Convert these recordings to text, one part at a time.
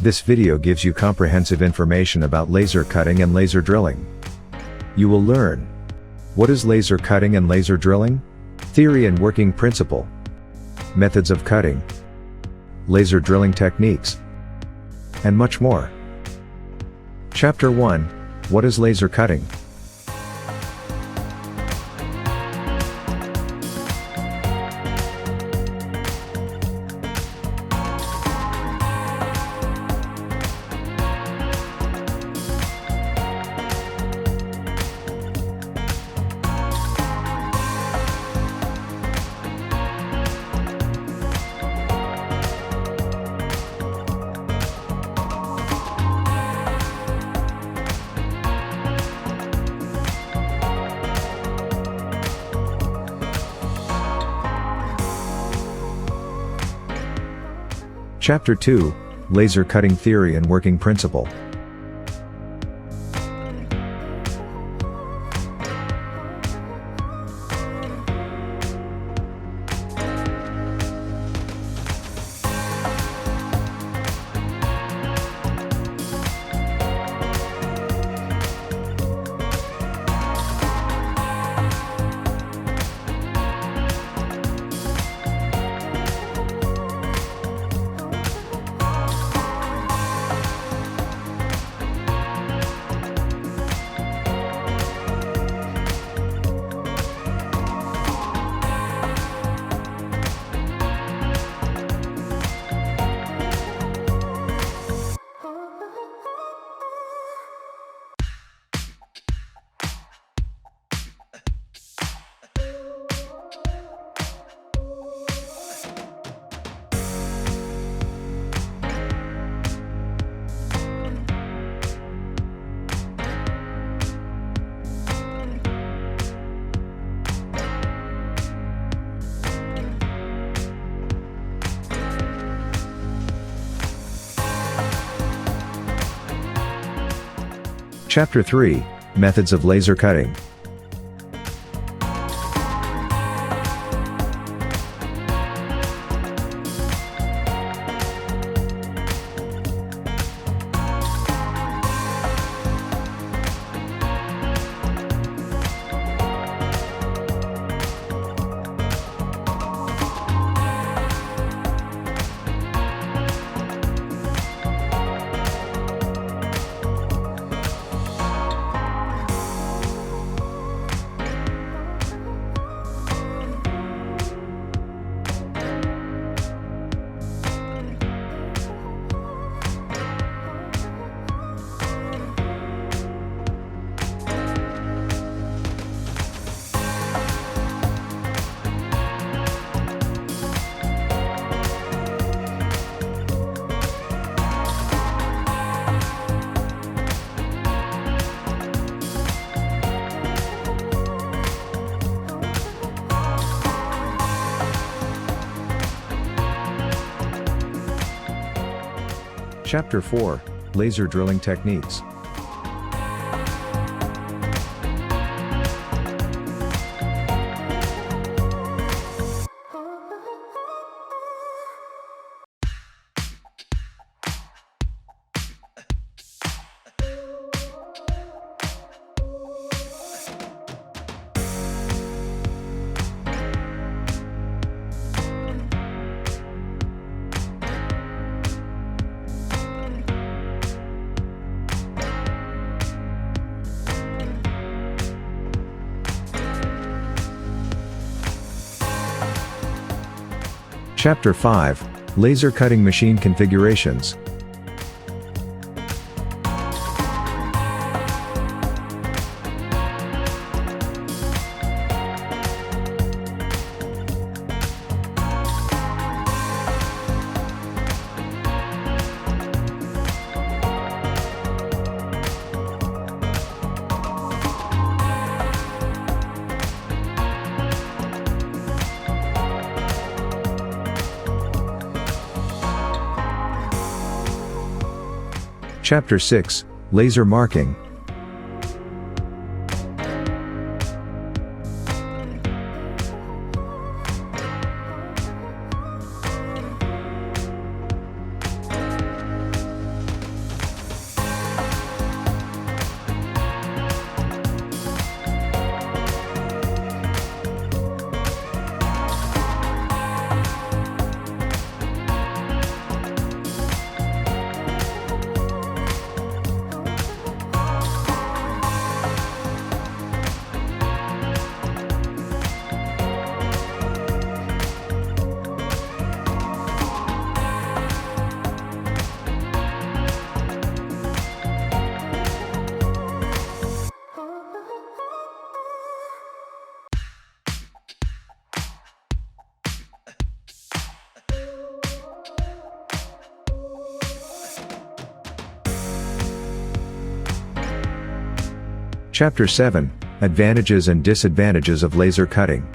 This video gives you comprehensive information about laser cutting and laser drilling. You will learn: what is laser cutting and laser drilling, theory and working principle, methods of cutting, laser drilling techniques, and much more. Chapter 1: What is laser cutting? Chapter 2: Laser cutting theory and working principle. Chapter 3: Methods of laser cutting. Chapter 4: Laser drilling techniques. Chapter 5: Laser cutting machine configurations. Chapter 6: Laser marking. Chapter 7, Advantages and Disadvantages of Laser Cutting.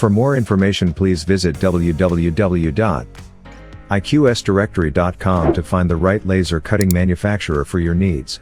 For more information, please visit www.iqsdirectory.com to find the right laser cutting manufacturer for your needs.